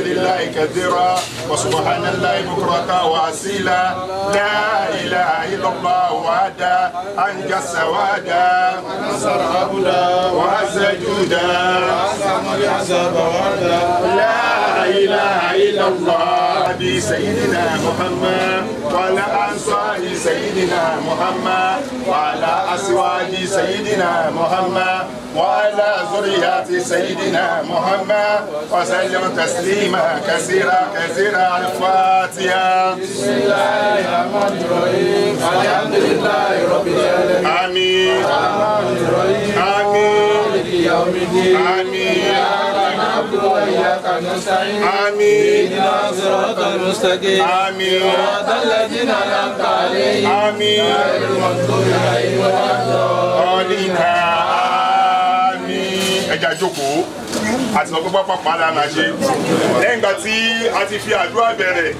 لله كثيرا وسبحان الله بكرة وأصيلا لا إله إلا الله وحده أنجز وحده ونصر عبدا وعز جودا وعزم العذاب وحده لا إله إلا الله بسيدنا محمد وعلى أنصار سيدنا محمد وعلى أزواج سيدنا محمد وعلى ذريات سيدنا محمد وسلم تسليما كثيرا كثيرا. الفاتحة. بسم الله الرحمن الرحيم الحمد لله رب العالمين آمين الرحمن الرحيم آمين مالك يوم الدين آمين إياك نعبد وإياك نستعين آمين اهدنا الصراط المستقيم آمين صراط الذين أنعمت عليهم آمين غير المغضوب عليهم ولا الضالين. Ẹja jókòó àti lọ gbogbo pápá la máa ṣe lẹ́yìn ìgbà tí a ti fi àdúrà bẹ̀rẹ̀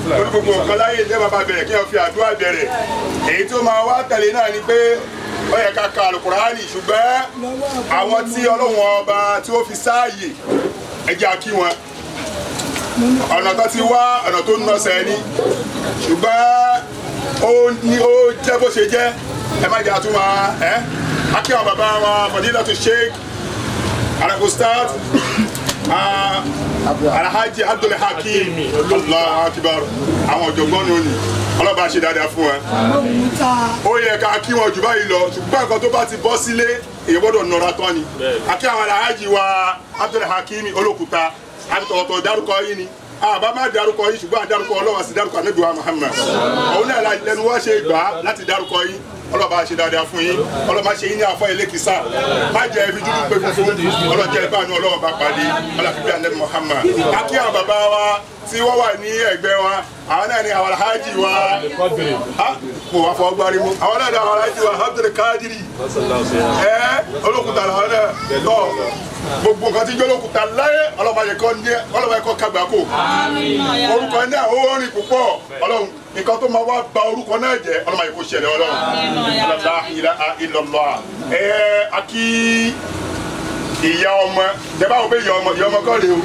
lórí gbogbo nǹkan láyé ìjẹ́ bàbá bẹ̀rẹ̀ kí wọ́n fi àdúrà bẹ̀rẹ̀ èyí tó máa wá tẹ̀lé náà ni pé ó yẹ ká ka Al-Qur'ani ṣùgbọ́n àwọn tí Ọlọ́run ọba tí ó fi sáàyè ẹja kí wọn ọ̀nà tó ti wá ọ̀nà tó ń nọ́sẹ̀ ni ṣùgbọ́n ó jẹ́ bó ṣe jẹ́ ẹ má jẹ́ àtúmọ̀ akí àwọn bàbá wa Fadilatu Sheikh Al-Ustad Alhaji Abdul Hakim Allahu Akbar àwọn ọ̀jọ̀gbọ́n ni ó ní ọlọ́ba ṣe dáadáa fún ẹ. ó yẹ ká kí wọn jù báyìí lọ ṣùgbọ́n nǹkan tó bá ti bọ́ sílé èyí gbọ́dọ̀ nọra tán ni. akí àwọn Alhaji wa Abdul Hakim Olókùta àti tọ̀wọ̀tọ̀ dárúkọ yìí ni àbá má dárúkọ yìí ṣùgbọ́n àdárúkọ Ọlọ́run àti dárúkọ Ànábì wa Muhammad òun náà lẹnu wá ṣe gbà láti dárúkọ yìí ọlọ́ba ṣe dáadáa fún yín ọlọ́ba ṣe yín ní afọ elékìsà má jẹ́ ibi dúdú pé funfun ọlọ́jẹ́ ìbánu ọlọ́run bá pàdé ọlọ́fíbí Ànábì Muhammad. akí àwọn bàbá wa tí wọ́n wà ní ẹ̀gbẹ́ wa àwọn náà ní àwọn Alhaji wa kò wá fọ́ gbárí mú àwọn náà ní àwọn Alhaji wa Abdul Kadiri Olókùta làwọn náà lọ gbogbo nǹkan tí ń jẹ́ Olókùta láyé ọlọ́ba yẹ kọ́ kagbáko orúkọ náà ó rìn púpọ̀ ọlọ́run nǹkan tó máa wá ba orúkọ náà jẹ́ ọlọ́mọ yìí kò ṣẹlẹ̀ ọlọ́run la ilaha illallah. akí ìyá ọmọ jẹba wo pé ìyá ọmọ kọ́ rèé o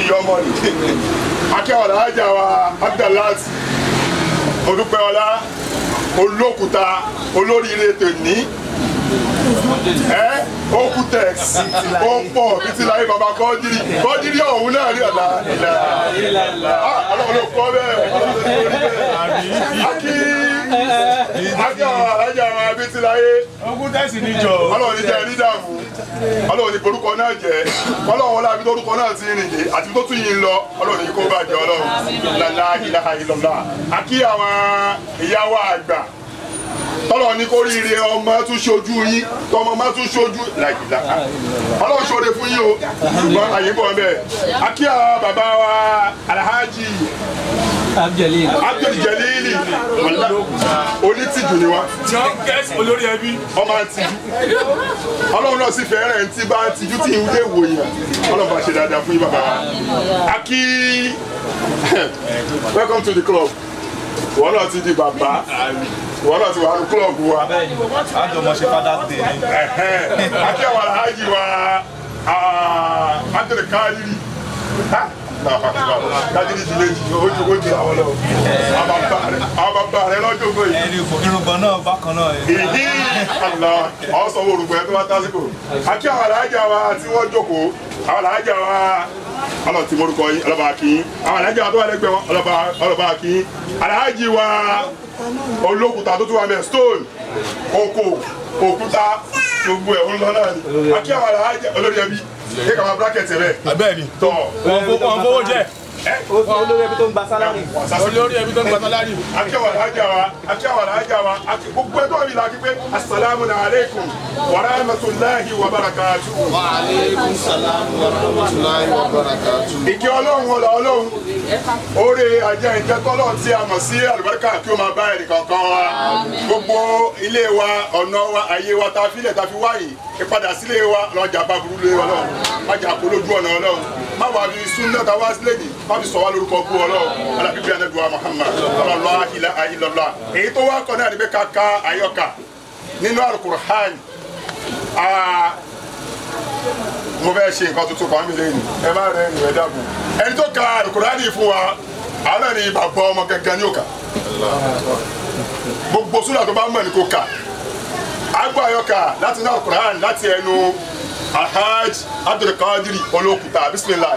ìyá ọmọ rèé akí àwọn Alhaja wa Amudalat Odúpẹ́ọlá Olókùta olóríire tòní Okutex ó pọ̀ títí láyé bàbá kọ́dírì ọ̀hún náà rí ọ̀la ọlọ́run ló kọ́ bẹ́ẹ̀ akí àwọn Alhaja wa títí láyé Okutex níjọ ọlọ́run ní jẹ́ rídàmù ọlọ́run ní orúkọ náà jẹ́ ọlọ́run wọlé àbí tó orúkọ náà ti rìn dé àti tó tún yín lọ ọlọ́run ní kó bàjẹ́ ọlọ́run la ilaha illallah. akí àwọn ìyá wa àgbà tọ́lọ̀ ní kó ríire ọmọ tún ṣojú yín tọmọ má tún ṣojú làjìlá ọlọ́run ṣoore fún yín o ṣùgbọ́n àyè bọ̀ bẹ́ẹ̀. akí àwọn bàbá wa Alhaji Abdul Jalili onítìjú ni wa olórí ẹbí ọmọ àtìjú ọlọ́run náà sì fẹ́rẹ̀ ń tí bá ń tijú tí ìwúlé wò yẹn ọlọ́run bá ṣe dáadáa fún yín bàbá wa. akí welcome to the club wọ́n náà ti di bàbá wọ́n náà ti wà ní klọ́ọ̀bù wa. àjọmọ̀ ṣe Father's Day ni. akí àwọn Alhaji wa Abdul Kadiri Kadiri ti lè jù ojú àwọn lọ àwọn bàbá rẹ lọ́jọ́ gbọ́ yìí. irùngbọ̀n náà bákan náà. ìdí àlọ́ àwọn sọ orúgbọ̀n tó bá tásìkò. akí àwọn Alhaja wa tí wọ́n jókòó àwọn Alhaja wa ọlọ́ tí morúkọ yín ọlọ́ba akín àwọn Alhaja wa tó wà lẹ́gbẹ̀ẹ́ wọn ọlọ́ba akín Alhaji wa Olókùta tó tún wà mẹ́ stone oko òkúta gbogbo ẹ̀ ń lọ náà ni. akí àwọn Alhaja olórí ẹbí ẹ kà máa bracket rẹ. abẹ́ẹ̀ni tọ́ wọn fowó jẹ olórí ẹbí tó ń gba sálárì. olórí ẹbí tó ń gba sálárì. akí àwọn Alhaja wa gbogbo ẹ̀tọ́ mi la kí pé asalaamu alaykum wa rahmatulahi wa barakatuhu. Wa alaikum salam wa rahmatullahi wa barakatuh. ìkẹ́ ọlọ́run ọlọ́run oore ajá ìjẹ́ tọ́lọ́ tí a mọ̀ sí àlùbáríkà kí ó máa bá ẹnì kankan wa gbogbo ilé wa ọ̀nà wa ayé wa ta fílẹ̀ ta fi wáyé ìpadà sílé wa lọ́jà bá burú lé wa lọ́run má jà kó lójú ọ̀nà ọlọ́run má wà fi súnà ta wá sílẹ̀ yìí má fi sọ wá lórúkọ kú ọlọ́run alábíbí Ànábì wa Muhammad la ilaha illallah. èyí tó wá kọ́ náà ni pé ká ka àyọkà nínú Al-Qur'an mo fẹ́ ṣe nǹkan tuntun kan mi lẹ́yìn ẹ má rẹ ẹ̀yìn ẹ̀dá bò ẹni tó ka Al-Qur'ani fún wa àárẹ̀ ni bàbá ọmọ gẹ́gẹ́ ní òkà gbogbo súnà tó bá mọ̀ ní kò kà àgbà ayọ́ka láti náà Al-Qur'ani láti ẹnu Alhaja Abdulkadir Olókùta bismillah.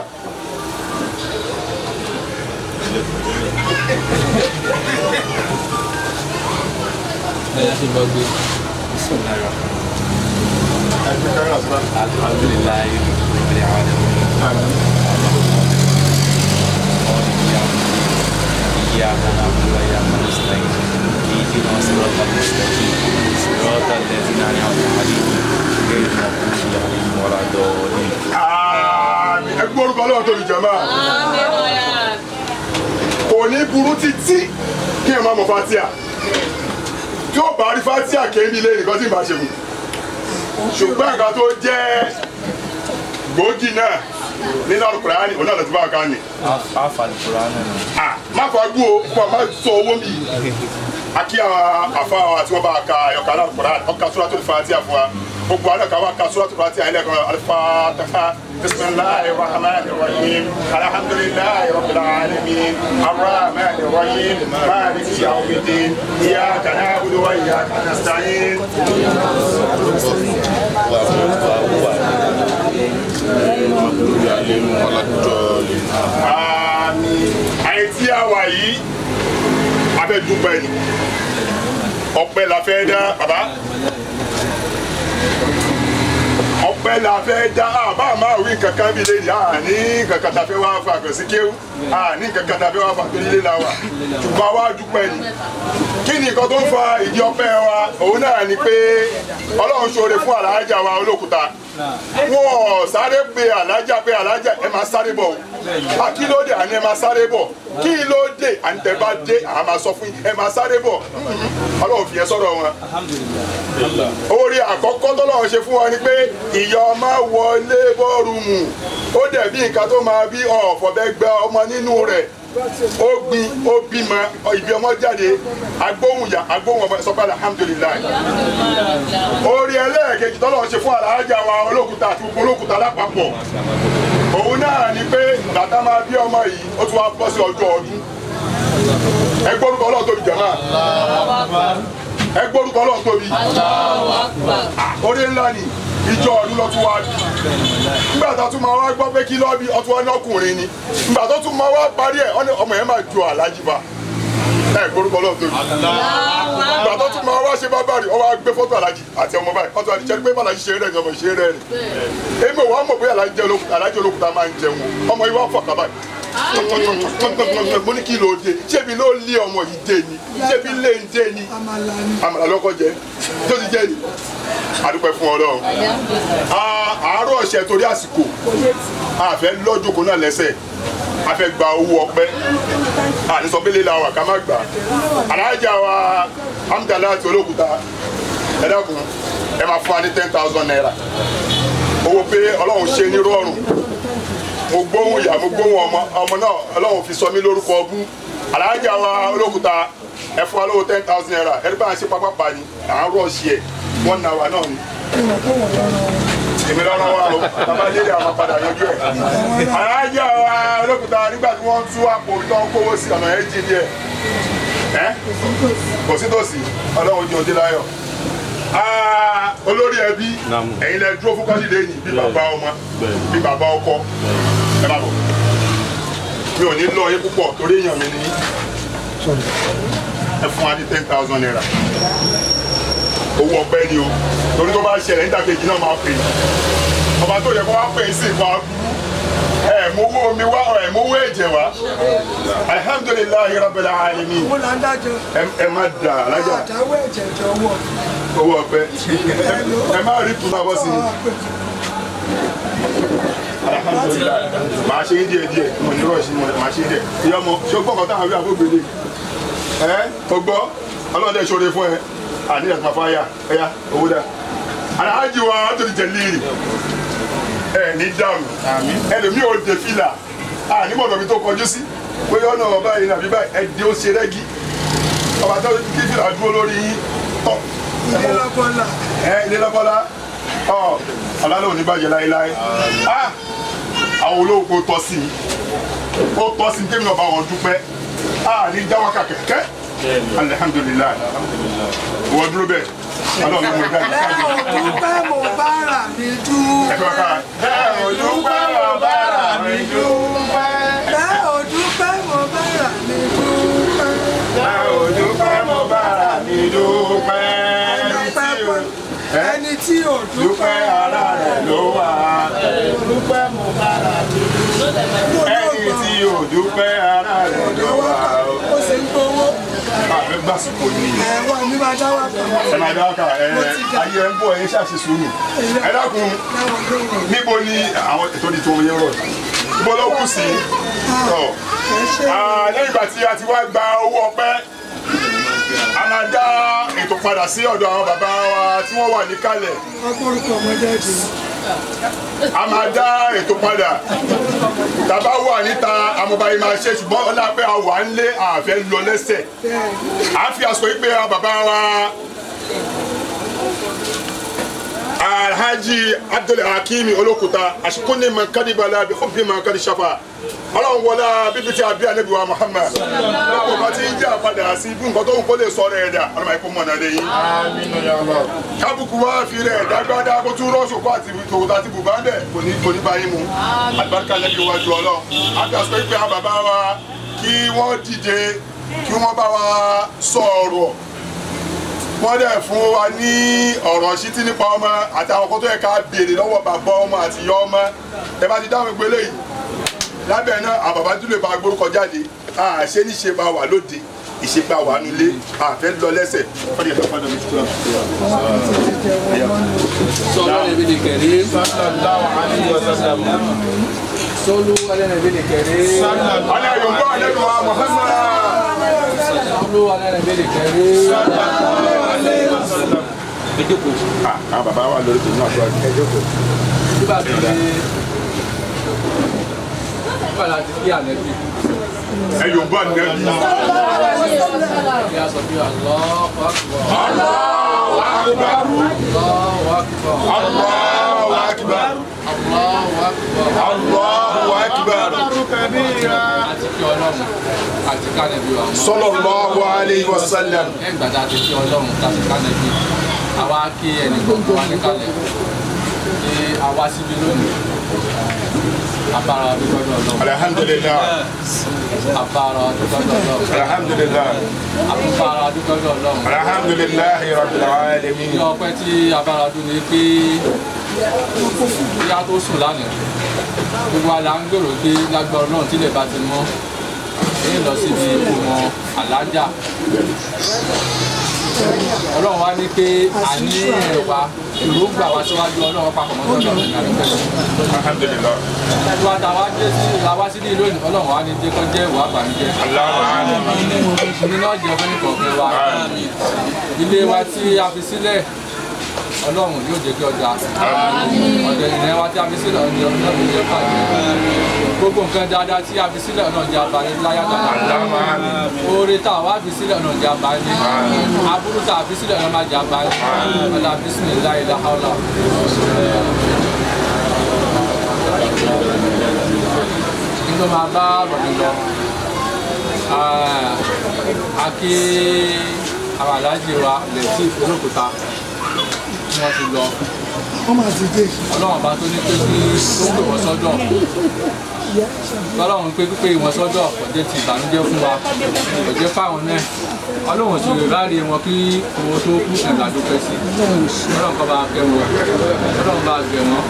Alhamdulillah rabbil alamin. إياك نعبد وإياك نستعين اهدنا الصراط المستقيم صراط الذين أنعمت عليهم غير المغضوب عليهم ولا الضالين. Àmín. Ẹ gbọ́ orúkọ Ọlọ́run tóbi jàmá. Kò ní burú títí kí ẹ máa mọ Fatiha. Tí ó bá rí Fatiha kéèmí lé nìkan tí ì bá ṣe mú. Ṣùgbọ́n nǹkan tó jẹ́ gbòógì náà nínú Al-Qur'ani òun náà lọ sí bá a kan ní. Afa Al-Qur'ani náà. Má fagbó o kó a má sọ owó mi. Akí àwọn àfa àti wọn bá a ka ẹ̀ka Al-Qur'ani ọkà Suratul Fatiha fún wa. Gbogbo àná ká wá ka Suratul Fatiha ilé ẹ̀kọ́ Al-Fatiha. Bismillahir Rahmanir Rahim. Alhamdulillahi Rabbil Alamin. Ar-Rahmanir Rahim. Maliki Yawmiddin. Iyyaka na'budu wa iyyaka nasta'in. Àyè tí a wà yìí abẹ́ dúpẹ́ ni ọpẹ́ la fẹ́ dá bàbá ọpẹ́ la fẹ́ dá àbá máa wí kankan bí lè ní kankan tá a fẹ́ wá fún àgbẹ̀sí kéwù ní kankan tá a fẹ́ wá fún àgbẹ̀sí lè la wa ṣùgbọ́n wa dúpẹ́ ni kí ni nǹkan tó ń fa ìdí ọpẹ́ wa òun náà ni pé Ọlọ́run ṣoore fún Alhaja wa Olókùta wọ́n sáré pé Alhaja ẹ máa sáré bọ̀ o kí ló dé àní ẹ máa sáré bọ̀ kí ló dé àní tẹ bá dé àá máa sọ fún yín ẹ máa sáré bọ̀ Ọlọ́run fi yẹn sọ̀rọ̀ wọn. orí àkọ́kọ́ tọ́lọ́run ṣe fún wọn ni pé ìyá ọmọ wọlé bọ́ọ̀rùmù ó dẹ̀ bí nǹkan tó máa bí ọ̀fọ̀bẹ́gbẹ́ ọmọ nínú rẹ̀ ó gbin ó bímọ ìbí ọmọ jáde agbóhùnyà agbóhùn ọmọ sọpá alhamdulilayi orí ẹlẹ́ẹ̀kejì tọ́lọ́run ṣe fún Alhaja wa Olókùta àti gbogbo Olókùta lápapọ̀ òun náà ni pé bàtà máa bí ọmọ yìí ó tún wá bọ́ sí ọjọ́ ọdún ẹ gbórúkọ Ọlọ́run tóbi jàmá ẹ gbórúkọ Ọlọ́run tóbi orí ńlá ni ìjọ ọdún lọ tún wá bí nígbà tó tún máa wá gbọ́ pé kí lọ́ọ́ bí ọtún wọn ní ọkùnrin ni nígbà tó tún máa wá parí ẹ̀ ọmọ yẹn máa ju Alhaji bá ẹ gbórúkọ Ọlọ́run tóbi nígbà tó tún máa wá ṣe bá bàrí ọwọ́ gbé fọ́tò Alhaji àti ọmọ báyìí fọ́tò Alhaji ṣẹ́ni pé Alhaji ṣe rẹ̀ ni ọmọ ṣe rẹ̀ ni èmi ò wá mọ̀ pé Alhaji Olókùta máa ń jẹun ọmọ yìí wá fọkà báyìí mo ní kí ló dé ṣébi ló lé ọmọ yìí dé ni ṣébi lé ń dé ni àmàlà lọ́kọ́ jẹ tó ti jẹ ni adúpẹ́ fún Ọlọ́run àárọ̀ ọ̀sẹ̀ torí àsìkò àfẹ́ lọ́jọ́kọ̀ náà lẹ́sẹ̀ àfẹ́ gba owó ọpẹ́ ànísọ̀bílẹ̀ la wà ká má gbà Alhaja wa Amudalat Olókùta ẹ dákun ẹ máa fún wa ní 10,000 naira owó pé Ọlọ́run ṣe ní rọrùn mo gbóhùn ìyá mo gbóhùn ọmọ náà Ọlọ́run fi sọ mí lórúkọ ọbú Alhaja wa Olókùta ẹ fún wa lówó 10,000 naira ẹni bá ń ṣe pápá ni à ń rọ̀ ṣe ẹ̀ wọ́n na wa náà ni èmi lọ́rọ̀ wa o bàbá délé àwọn padà yanjú ẹ̀ Alhaja wa Olókùta nígbà tí wọ́n tú àpò tó ń kówó sí ọ̀nà ẹ̀ jí díẹ̀ kò sí tòsí Ọlọ́run jẹ́ òde láyọ̀ olórí ẹbí ẹ̀yin lẹ dúró fún kọ́sídé yìí bí bàbá ọmọ bí bàbá ọkọ ẹ má bọ̀ mi ò ní lọ yín púpọ̀ torí èèyàn mi ní ẹ fún wa ní 10,000 naira owó ọpẹ́ ni o torí tó bá ṣẹlẹ̀ níta kejì náà máa pè ọba tó yẹ kó wá pè sí ìfọ mowó omi wá mowó ẹ̀jẹ̀ wá alhamdulillahi rabbil alamin ẹ má dà Alhaja owó ọpẹ́ ẹ má rí tún náà bọ́ sí alhamdulillahi màá ṣe é díẹ̀ mo ní rọ̀ọ̀ṣì màá ṣe é díẹ̀ ìyá ọmọ ṣé o gbọ́ ọ̀kan táwọn àwí àfọ́gbélé o gbọ́ ọlọ́dẹ ṣoore fún ẹ àníyàn kan fáyà ẹ̀yà owó dá Alhaji wa tó ti jẹ líìrì ní dàrú ẹlòmíì ò dé fìlà nímọ̀nà mi tó kọjú sí pé ọ̀nà ọba yìí nàbí báyìí ẹ̀dí ó ṣe rẹ́gí ọba tó kí fìlà dúró lórí yín tọ́ ilé lọ́bọ́lá ọlọ́lá ò ní bàjẹ́ láéláé àwọn olóògbé tọ́ sí ó tọ́ sí kémi náà bá wọn dúpẹ́ ní jáwọ́ kàkẹ́kẹ́ alihamudulilayi wọ́n dúró bẹ́ẹ̀ ọlọ́run ló mú ìdá yìí káàdì. dúpẹ́ mo bára mi dúpẹ́. bẹ́ẹ̀ ò dúpẹ́ mo bára mi dúpẹ́. bẹ́ẹ̀ ò dúpẹ́ mo bára mi dúpẹ́. bẹ́ẹ̀ ò dúpẹ́ mo bára mi dúpẹ́. ẹni tí ò dúpẹ́ ara rẹ̀ ló wà. dúpẹ́ mo bára mi ẹni tí ò dúpẹ́ ara rẹ̀ ló wà. ó ṣe ń gbowó. àbẹ gbàsíkò ni. ẹ̀wọ̀n mi máa dá wà kàn. ẹ máa dá wákà ayé ẹ ń bọ̀ ẹ ṣàṣì sùúrù. ẹ dákun níbo ni àwọn ètò ìdìtò omi yẹn rọ̀ níbo ló kù sí. lẹ́yìn ìgbà tí a ti wá gba owó ọpẹ́ a máa dá ètò padà sí ọ̀dọ̀ àwọn bàbá wa tí wọ́n wà níkàlẹ̀. ọgbọ́rùkọ ọmọdé jù. a máa dá ètò padà tàbá wà níta amọ̀báyé máa ṣe ṣùgbọ́n ọlá pé a wà ń lé àfẹ́ lọ lẹ́sẹ̀ à ń fi àsìkò yìí pé àwọn bàbá wa Alhaji Abdul Hakimi Olókùta àṣìkúnni mankadibala bí ọbí mankadi ṣafa ọlọ́run wọlá bíbí tí a bí anabi wa Muhammad lọ́pọ̀ bá ti ń jẹ́ àpadà sí bí nǹkan tó ń kó lè sọ̀rọ̀ ẹ̀dá ọlọ́mọ ikú mọ̀nà lé yín. kábùkù wá fi rẹ̀ dágbádá kó tún rọ́ọ̀ṣù kó àti tòkòtà àti bùbá ń bẹ̀ kò ní báyìí mu àlùbáríkà lẹ́bi wájú ọlọ́run àti àsìkò ìpè àwọn bàbá wa kí wọ́n dìde kí wọ́n bá wa sọ̀rọ̀ wọ́n dẹ̀ fún wa ní ọ̀rọ̀ ṣítí nípa ọmọ àti àwọn kan tó yẹ ká béèrè lọ́wọ́ bàbá ọmọ àti ìyá ọmọ ẹ bá ti dáhùn ìpele yìí lábẹ́ náà àbàbá tún lè bá gbórúkọ jáde àṣẹ níṣe bá wà lóde ìṣe bá wà nílé àfẹ́ lọ lẹ́sẹ̀ fọ́dí ẹ̀fọ́ fọ́dí ọmọ sọlá nàbí ni kẹrẹ sallallahu alaihi wasallam sọlú alẹ́ nàbí ni kẹrẹ alẹ́ yorùbá alẹ́ wa Muhammad sọlú alẹ́ nàbí ni kẹrẹ ẹjọ́kọ̀ àwọn bàbá wa lórí tòun àti ẹjọ́kọ̀ nígbà tí nígbà láti kí ànẹ́bí ẹ yorùbá nẹ́bí. yà sọ bí Allahu Akbar Allahu Akbar Allahu Allahu Akbar Akbar Allahu Akbar Allahu Akbar àti kí ọlọ́run àti kánẹ́bí wa sallallahu alaihi wasallam. ẹgbà tá a ti kí ọlọ́run àti kánẹ́bí àwa kí ẹnì kọ̀ọ̀kan wá ní kálẹ̀ ní àwa síbi lónìí abára ọdún gbọ́dọ̀ ọlọ́run alhamdulillah abára ọdún gbọ́dọ̀ ọlọ́run alhamdulillah abára ọdún gbọ́dọ̀ ọlọ́run alhamdulillah rabbil alamin. ní ọpẹ́ tí abára ọdún ni pé ìyá tó sùn lánàá gbogbo àlà ń gbèrò pé lágbára ọlọ́run tílẹ̀ bá ti mọ́ ní lọ síbi ìkómọ Alhaja ọlọ́run wá ní pé àní ẹ̀wà ìrógbà wá síwájú ọlọ́run papọ̀ mọ́ sọ́dọ̀ ní àdúgbò alhamdulillah. ìwà táwa dé sí làwa sí ní ìlú òní ọlọ́run wá ní jẹ́ kó jẹ́ ìwà àbànújẹ́ nínú ọ̀jẹ̀ ọ̀fẹ́ nìkọ̀ọ̀kan wa ilé wa tí a fi sílẹ̀ ọlọ́run yóò jẹ́ kí ọjà ọ̀dẹ̀ ìrìn wa tí a fi sílẹ̀ ọ̀dẹ̀ ọlọ́run yóò bàjẹ́ gbogbo nǹkan dáadáa tí a fi sílẹ̀ ọ̀nà ìjà àbáyé láyàtọ̀ oore tá a wá fi sílẹ̀ ọ̀nà ìjà àbáyé aburú tá a fi sílẹ̀ ọ̀nà máa jà àbáyé ọ̀là bismillahi la hawla. nígbà máa bá rọ̀mí lọ akí àwọn aláàjì wa lè tí Olókùta tí wọ́n ti lọ ọlọ́run bá tó ní pé kí tó ń pè wọ́n sọ́dọ̀ ọlọ́run pé pípé wọn sọ́dọ̀ kò jẹ́ ti ìbànújẹ́ fún wa kò jẹ́ fáwọn náà ọlọ́run sì lè ráre wọn kí owó tó kú ẹ̀ka dúpẹ́ sí ọlọ́run kọ́ bá kẹ́ wọn ọlọ́run bá gbẹ̀ wọn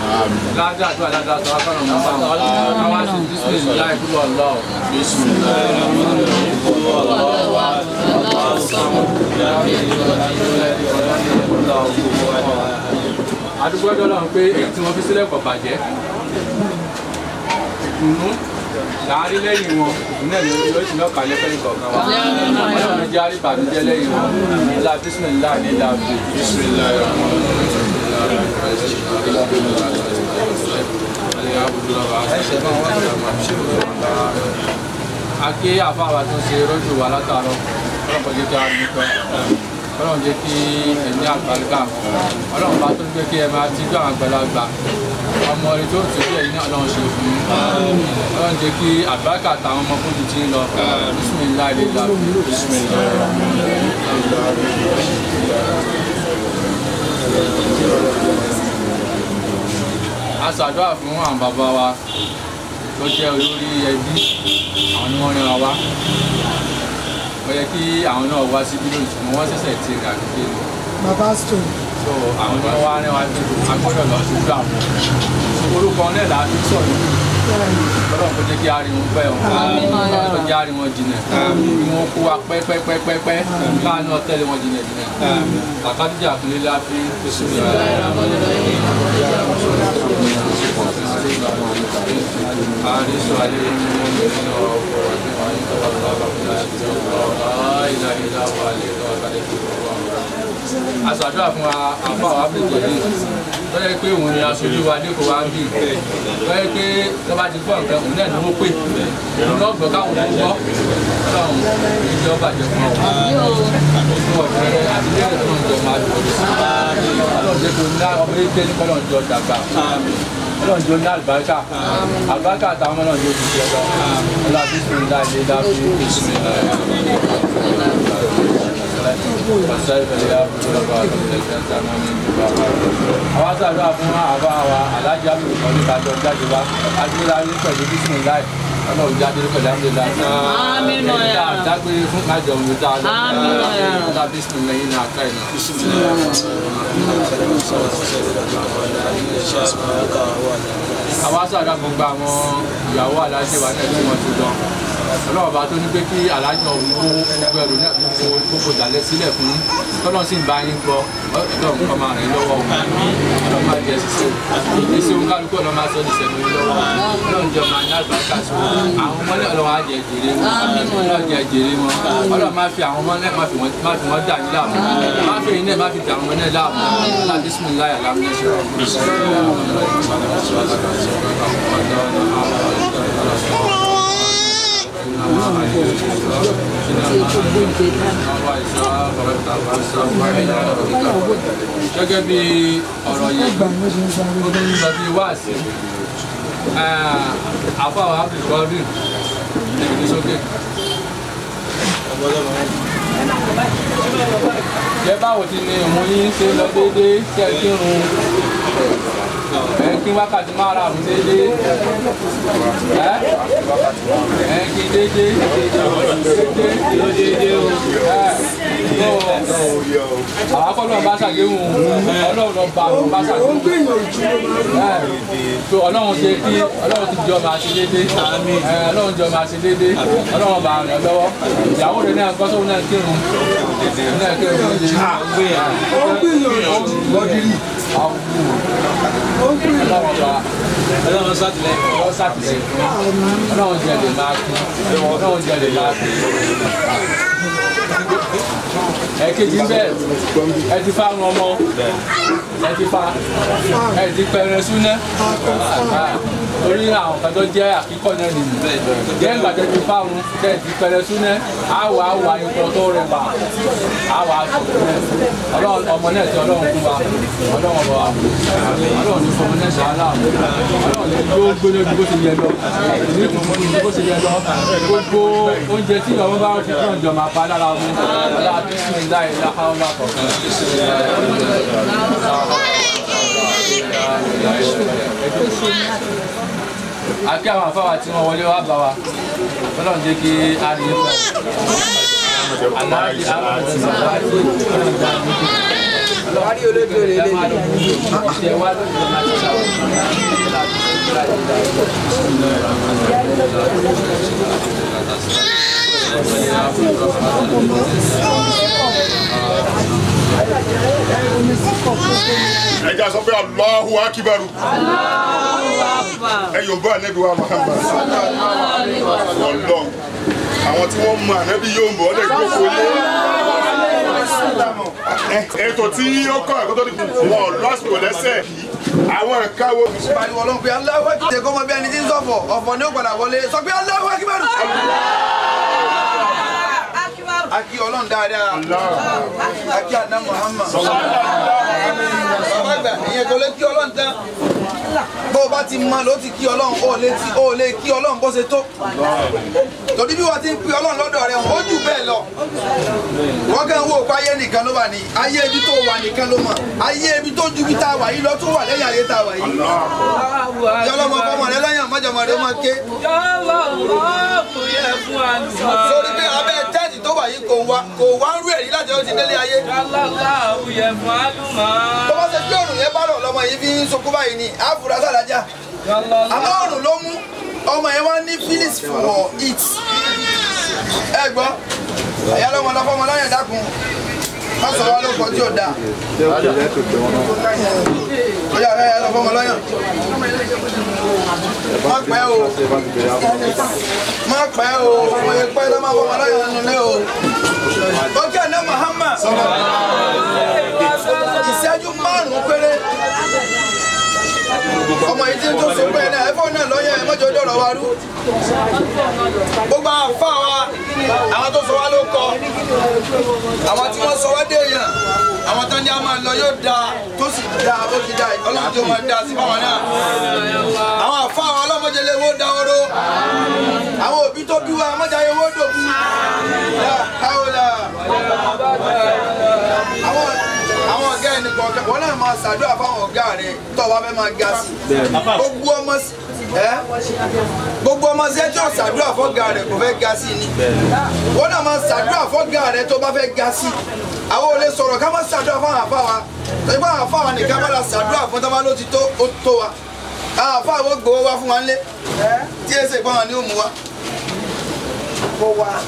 ládàá àdúrà ládàá sọ akọ́nà wọn bá wọn káwá sí bísímìlì láì kúrò ọlọ́ọ̀ àdúgbò ọjọ́ lọ́run pé èyí tí wọ́n fi sílẹ̀ kò bàjẹ́ ìdùnnú láàárín lẹ́yìn wọn ìpínlẹ̀ lóṣù náà kàlẹ́ fẹ́ ìkọ̀ọ̀kan wa ọlọ́run jẹ́ àríbànújẹ́ lẹ́yìn wọn ilá bísímìlá ní ilá àbúrò bísímìlá aké àfáwà tó ṣe rọ́jò wà látàárọ̀ ọlọ́pàá jẹ́ kí a rí pẹ́ ọlọ́run jẹ́ kí ẹ̀ní àgbàlagbà ọlọ́run bá tó ń gbé kí ẹ máa ti gbé àwọn àgbàlagbà ọmọ rẹ tó ti rí ẹ̀yìn náà ọlọ́run ṣe fún un ọlọ́run jẹ́ kí àbáríkà táwọn ọmọ fún ti ń lọ bismillah ilé ìlà a ṣàdúrà fún àwọn bàbá wa tó jẹ́ olórí ẹbí àwọn ni wọ́n rán wa wá ó yẹ kí àwọn náà wá síbí lónìí ṣùgbọ́n wọ́n ṣẹ̀ṣẹ̀ ti rà kéde ni. bàbá stone. so àwọn ni wọ́n wá rán wa pé a gbọ́dọ̀ lọ ṣojú àwọn orúkọ náà là á fi sọ̀rọ̀ lọ́dọ̀ kó jẹ́ kí a rí wọn pẹ́ wọn kó jẹ́ a rí wọn jìnà kí wọ́n kó wa pẹ́pẹ́pẹ́pẹ́ káàánú ọ̀tẹ́lẹ̀ wọn jìnà jìnà àkàtúnjà àkúnlé láfi àṣàdúrà fún àfọ àwọn abẹ́jọ́ yìí lọ́yẹ́ pé òun ni aṣojú wa ní kò wá ń bì lọ́yẹ́ pé tó bá ti gbọ́ nǹkan òun náà ni wọ́n pè òun náà gbọ́ káwọn tó gbọ́ ọlọ́run ìjọ bàjẹ́ fún ọ fún ọ̀dọ́ àti ilé ẹ̀rọ tó ń jọ máa dùn ọlọ́run jẹ́ kó ná ọmọ ẹgbẹ́ ní kọ́lọ́run jọ dàgbà ọlọ́run jọ ní àlùbáríkà àlùbáríkà àtàwọn ọmọ náà yóò fi ṣe lọ ọlọ́run àti ìṣòro ńlá ilé láfi àwọn àṣàdúrà fún àbá wa Alhaja ọdún ìbàdàn jáde wa adúlá ní pẹ̀lú bísí láì ọlọ́run jáde pẹ̀lú àmìlá ẹ̀dá àdágbére fún kájọ òun dá lọ́dá bísí lẹ́yìn ní àká ìlú. àwọn àṣàdúrà gbogbo àwọn ìyàwó Alhaja wa náà tí wọ́n ti lọ ọlọ́run bá tó ní pé kí Alhaja òun kó gbogbo ẹrù náà gbogbo dàlẹ́ sílẹ̀ fún tọ́lọ́ sì ń bá yín gbọ́ ọlọ́run kọ́ máa rìn lọ́wọ́ ọlọ́run máa jẹ ṣiṣẹ́ ìṣe òun kálukú ọlọ́run máa sọ ní ìṣẹ̀lẹ̀ lọ́wọ́ ọlọ́run jọ máa ní àgbàkà sí àwọn ọmọ náà ọlọ́run á jẹ jèrè wọn ọlọ́run jẹ jèrè wọn ọlọ́run máa fi àwọn ọmọ náà máa fi wọ́n dà yín láàmú máa fi èyí náà máa fi dà àwọn ọmọ náà láàmú ọlọ́run bismillah gẹ́gẹ́ bí ọ̀rọ̀ yìí lọ bí wáàsí àfọ àwọn abdulkọ́dù ní sókè. jẹ́ báwo ti ní òun yín ṣe lọ déédéé tẹ́ ẹ kírun kí wákàtí máa ra àrùn déédéé kí déédéé àwọn akọ́lọ́ bá ṣàdéhùn ọlọ́run lọ bá àwọn bá ṣàdéhùn tó ọlọ́run ṣe kí ọlọ́run ti jọ máa ṣe déédéé ọlọ́run jọ máa ṣe déédéé ọlọ́run bá rẹ̀ lọ́wọ́ ìyàwó rẹ̀ náà kọ́ sóun náà kírun náà kírun ọlọ́run sátìlẹ́yìn ọlọ́run jẹ́ lè máa kí ọlọ́run jẹ́ lè máa kí. ẹ̀kejì ń bẹ̀ ẹ ti fa àwọn ọmọ ẹ ti fa ẹ ti pẹ̀rẹ̀ súná torí àwọn kan tó jẹ́ àkíkọ́ náà nìyí jẹ́ ìgbàjẹ́ ti fa àwọn tẹ̀ ti pẹ̀rẹ̀ súná àwa ipò tó rẹwà àwa ọlọ́run ọmọ náà ti ọlọ́run fún wa ọlọ́run ọmọ wa ọlọ́run ní fọmọ náà ṣàlá ọlọ́run ní yóò gbé lójú bó ṣe yẹ lọ ní ìfọmọ ní bó ṣe yẹ lọ gbogbo oúnjẹ tí ọmọ bá ti fún ọjọ́ máa pa lára ọmọ ọlá àti ìsinmi láì láhàá ọlá kọ̀ọ̀kan. àkí àwọn àfáwà tí wọ́n wọlé wá bá wa ọlọ́run jẹ́ kí a rí i pẹ́ aláàjì Wari olójú rẹ̀ lé. ẹja sọ pé Allahu Akbar ẹyọ bá Ànábì wa Muhammad Ọlọ́run àwọn tí wọ́n mọ Ànábì yóò mọ̀ ọ́ lè gbókò lé ètò tí ó kọ́ ẹ̀kọ́ tó dìbò wọn lọ́sùn lẹ́sẹ̀ àwọn ẹ̀ka wo. pariwo Ọlọ́run pé Allahu Akbar kó mọ bí ẹni tí ń sọ̀fọ̀ ọ̀fọ̀ ni ó padà wọlé sọ pé Allahu Akbar. Akí Ọlọ́run Ọlọ́run dáadáa. Akí àná Muhammad. Bàbá àgbà ìyẹn kò lè kí Ọlọ́run tán. Bó o bá ti mọ ló ti kí Ọlọ́run ó lè kí Ọlọ́run bó ṣe tó. Torí bí wọ́n ti ń pè Ọlọ́run lọ́dọ̀ rẹ̀ ó jù bẹ́ẹ̀ lọ. Wọ́n kàn ń wò pé ayé nìkan ló wà ní ayé ibi tó wà nìkan ló mọ̀ ayé ibi tó ju ibi tá a wà yìí lọ tó wà lẹ́yìn ayé tá a wà yìí. Yọlọmọ fọmọ rẹ lẹ́yìn àmọ́jọmọ rẹ máa ké. Sórí pé abẹ́ tẹ́ẹ̀tì tó wà yìí kò wá ń rú ẹ̀rí láti ó ti délé ayé. Tó bá ṣe bí òrùn yẹn bá rọ̀ lọ́mọ yìí fi ń sunkún báyìí ni àfúrásì Alhaja. Àmọ́ òrùn ló mú ọmọ yẹn wá ní feelings for it. Ẹ gbọ́ ẹ̀yà lọ́mọ lọ fọmọ láyàn dákun má sọ wá lóko tí ò dáa. Ọ̀yà ẹ̀yà lọ fọmọ láyàn. Má pẹ́ o ọmọ yẹn pẹ́ lọ́mọ fọmọ láyàn nílé o. Ókè àná Muhammad ìṣẹ́jú márùn-ún péré. Ọmọ yìí tí ń tó so pé náà ẹ̀fọ́ náà lọ́yẹ̀ ẹ̀ mọ́jọ́ dọ̀rọ̀ wa rú. Gbogbo àfa wa àwọn tó sọ wá ló kọ àwọn tí wọ́n sọ wá dé èèyàn àwọn tó ní a máa lọ yóò da tó sì da ó ti da Ọlọ́run tó máa da sí fáwọn náà. Àwọn àfa wa ọlọ́mọdé lè wó da oró àwọn òbí tó bí wa mọ́jà yẹn wó dòbú. Àwọn ọ̀gá ẹni kọ̀ọ̀kan wọn náà máa ṣàdúrà fáwọn ọ̀gá rẹ̀ tó wá fẹ́ máa ga sí. Gbogbo ọmọ sí ẹjọ́ ṣàdúrà fọ́gá rẹ̀ kò fẹ́ ga sí ni. Wọ́n náà máa ṣàdúrà fọ́gá rẹ̀ tó bá fẹ́ ga sí. Àwọn ò lè sọ̀rọ̀ ká má ṣàdúrà fáwọn àfáwa. Tọ́jú pé àwọn àfáwa nìkan bá la ṣàdúrà fún tọ́ba ló ti tó wa. Àwọn àfáwa gbowó wá fún wa nílé tí èsè ìpamọ́ ni ó mú wa.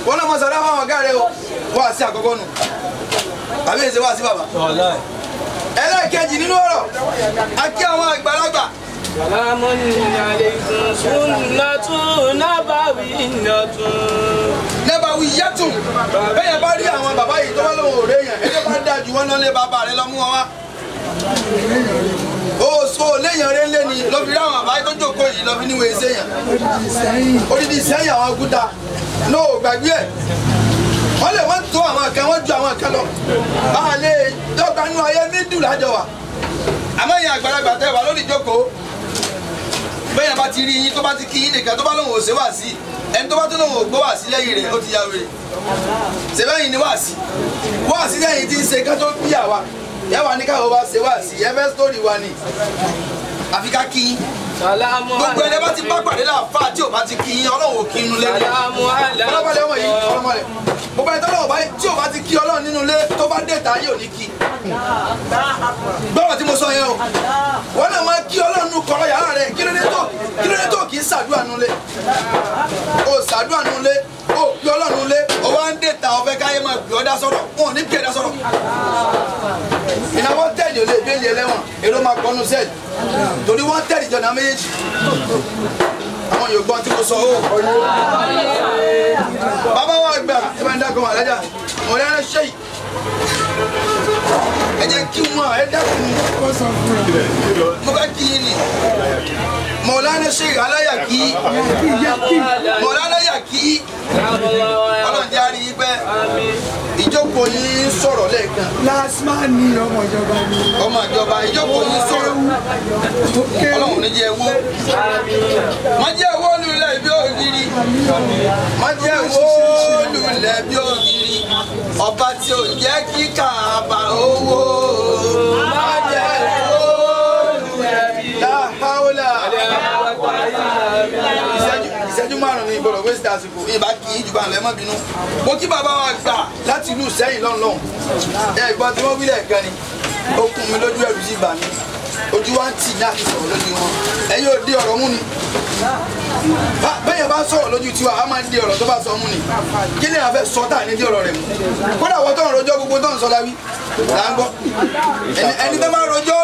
Wọ́n náà máa ṣàdúrà fáwọn ọ̀gá rẹ̀ wá sí àkọ́kọ́ nù. Àbí èsè wá sí bàbá. Ẹlẹ́ẹ̀kejì nínú ọ̀rọ̀ a kí àwọn àgbàlagbà. Salamu alaykum sunnatun nabawiyyatun. Bẹ́ẹ̀ bá rí àwọn bàbá yìí tó wá lóhùn òré yẹn ẹni bá dáa ju wọn náà lé bàbá rẹ lọ mú wọn wá. So léyìn rẹ lé ni lọ fi rí àwọn bàbá yìí tó jókòó yìí lọ fi níwèé sẹ́yìn. Odidi sẹ́yìn àwọn òkúta ló gbàgbé ẹ̀. Wọ́n lè wọ́n tó àwọn kan wọ́n ju àwọn kan lọ. Báwa lè dọ́gba nínú ayé mídù lájọ wa. Àmọ́ ìyẹn àgbàlagbà tẹ́ wà lórí ìjókòó. Bẹ́ẹ̀ bá ti rí yín tó bá ti kí yín nìkan tó bá lóun ò ṣe wá sí. Ẹni tó bá tó lóun ò gbọ́ wá sí lẹ́yìn rẹ̀ ó ti ya wèrè. Ṣèbẹ́yìn ni wá sí. Wá sí lẹ́yìn tí ń ṣe ká tó bí àwa. Ẹ wà ní káwọn wá ṣe wá sí. Ẹ fẹ́ sítórì wa ni. Àfi ká kí yín. Gbogbo ẹni bá ti bá pàdé láàfáà tí ò bá ti kí yín Ọlọ́run ò kí inú lẹ́nu. Ọlọ́balẹ̀ ọmọ yìí ọlọ́mọlẹ̀. Gbogbo ẹni tọ́lọ́wọ́ báyìí tí ò bá ti kí Ọlọ́run nínú ilé tó bá dé ìta yóò ní kí. Gbọ́dọ̀ tí mo sọ yẹn o. Wọ́n náà máa kí Ọlọ́run nù kọ́rọ̀ yàrá rẹ̀ kí ló dé tó kì í ṣàdúrà nulẹ̀. O ṣàdúrà nulẹ̀ o kí Ọlọ́run nulẹ̀ o wá ń dé ìta ọ̀fẹ́ káyé máa gbé ọ̀dá sọ̀rọ̀ wọn ò ní bí ẹ̀dá sọ̀rọ̀. Ìnáwó tẹ̀lé ò lè bí èlé ẹlẹ́wọ̀n èrò máa kọ́nu sẹ́ẹ̀lì torí wọ́n tẹ̀lé jọ̀nà méjèèjì. Àwọn Yorùbá tí mo sọ o. Bàbá wa gbà ẹ máa ń dákọ̀ Alhaja mo rẹ́ ṣe yìí. Ẹ jẹ́ kí wọn ẹ dákun mo fẹ́ kí yín ni. Mọ̀lánà ṣe aláyàkí Mọ̀lánàyàkí Ọlọ́run jẹ́ àrí yín pẹ́ ìjókòó yín sọ̀rọ̀ lẹ́ẹ̀kan. Lásìmá ni ọmọ ìjọba ni. Ọmọ ìjọba ìjókòó yín sọ̀rọ̀ Ọlọ́run ní jẹ́ ewó. Má jẹ́ ewó lulẹ̀ bí ògiri. Má jẹ́ ewó lulẹ̀ bí ògiri. Ọba tí ò jẹ́ kí Káàbà owó. Má jẹ́ ewó lulẹ̀ bí láhàólà. Ìṣẹ́jú márùn-ún ni ìbọ̀rọ̀ wẹ́sì àsìkò ìbá kì í jù bá ń lọ ẹ má bínú. Mo kí bàbá wa gbà láti ìlú Sẹ́yìn lọ́nlọ́n. Ẹ̀gbọ́n tí wọ́n wílẹ̀ kan ni ó kún mi lójú ẹ̀rù sí bà mí. Ojú wa ń tì ní àti sọ̀rọ̀ lójú wọn. Ẹ̀yin ò di ọ̀rọ̀ mú ni. Bẹ́ẹ̀ bá sọ̀rọ̀ lójú tiwa, a máa ń di ọ̀rọ̀ tó bá sọ mú ni. Kí ni a fẹ́ sọ tá à ní di ọ̀rọ̀ rẹ̀ mú? Kódà wọ́n tó ń rojọ́ gbogbo tó ń sọ láwí là ń gbọ́. Ẹni tó máa rojọ́